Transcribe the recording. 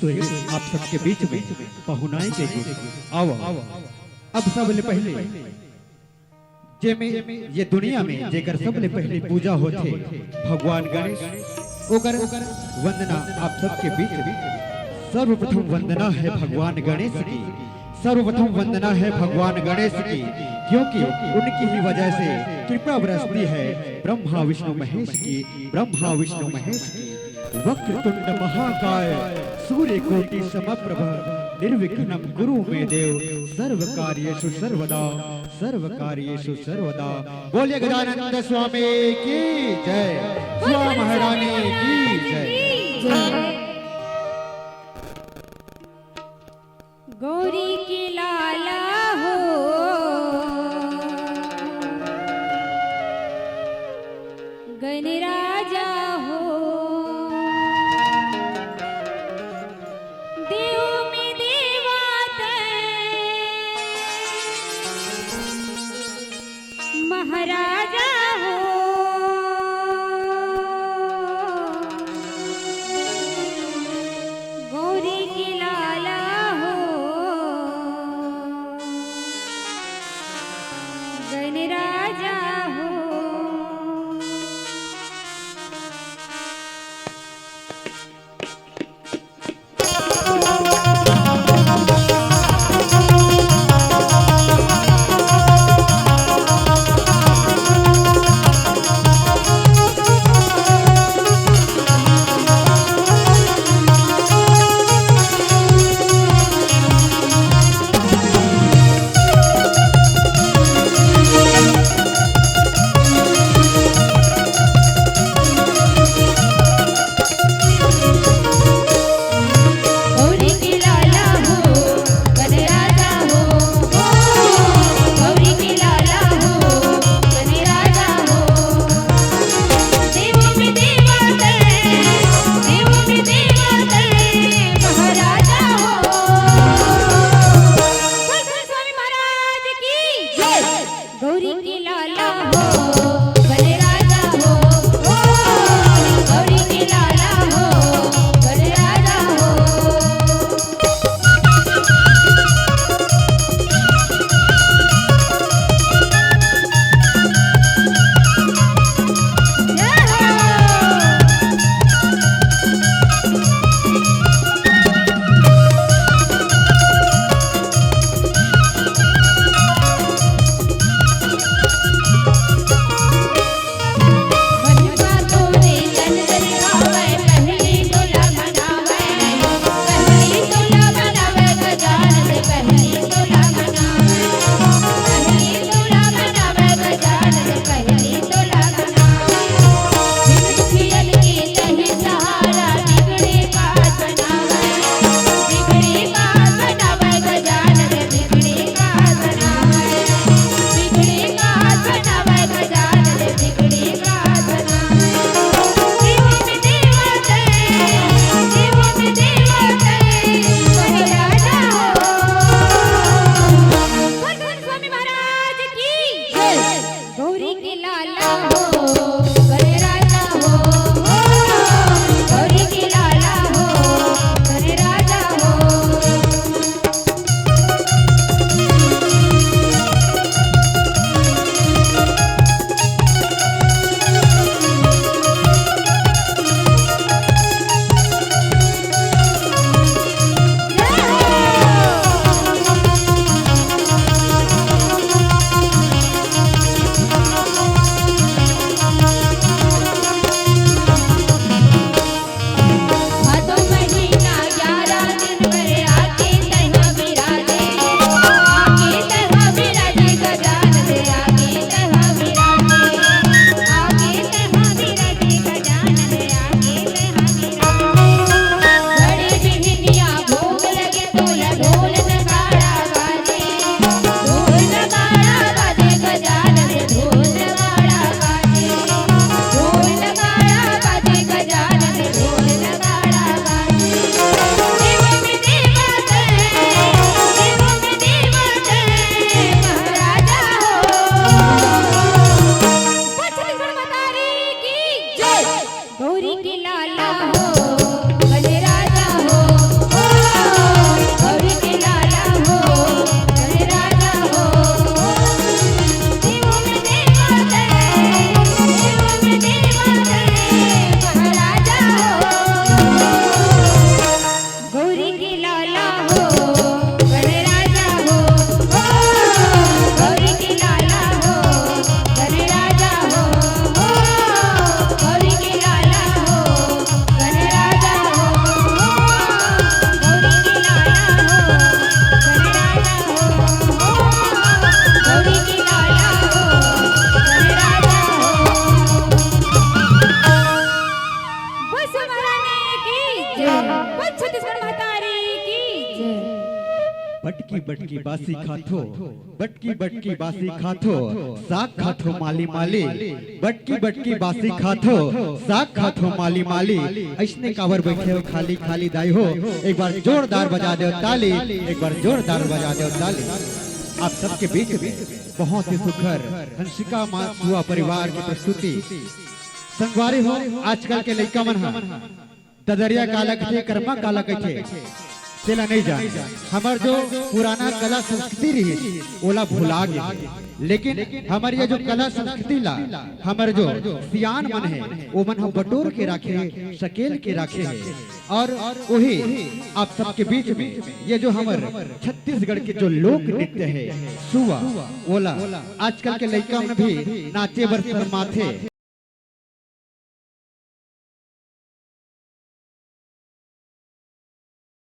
हेतु आप सबके बीच में पहुनाई के आओ। अब सबले पहले जे में ये दुनिया में जेकर सबले पहले पूजा होते भगवान गणेश ओकर वंदना आप सबके बीच में। सर्वप्रथम वंदना है भगवान गणेश की, सर्वप्रथम वंदना है भगवान गणेश की, क्योंकि उनकी ही वजह से कृपा बरसती है ब्रह्मा विष्णु महेश की, ब्रह्मा विष्णु महेश की। वक्रतुंड महाकाय सूर्य कोटि समप्रभ निर्विघ्नं कुरु मे देव सर्व कार्येषु सर्वदा, सर्व कार्येषु सर्वदा। बोलिए गजानंद स्वामी की जय, स्वा महारानी की जय। गौरी की लाला हो गणराजा हो, देव में देवात महाराजा हो। गौरी की लाला हो गणराजा हो। बटकी बासी खाथो, बटकी बटकी बासी खाथो, साग खाथो माली माली, बटकी बटकी बासी खाथो, साग खाथो माली माली। ऐसने कावर बैठे हो खाली खाली दाई हो, एक बार जोरदार बजा दो ताली, एक बार जोरदार बजा दो ताली। आप सबके बीच में बहुत ही सुखर हंसिका मासुआ परिवार की प्रस्तुति संगवारी हो। आजकल के लड़का मन ददरिया काला कथे, कर्मा काला कथे, तेला नहीं जान। हमार जो पुराना कला संस्कृति रही ओला भुला गए, लेकिन हमारी ये जो कला संस्कृति ला हमारे जो सियान मन है वो मन हम बटोर के रखे, सकेल के रखे है। और वही आप सबके बीच में ये जो हमारे छत्तीसगढ़ के जो लोक नृत्य है सुवा ओला, आजकल के लड़का में भी नाचे बर शर्माथे।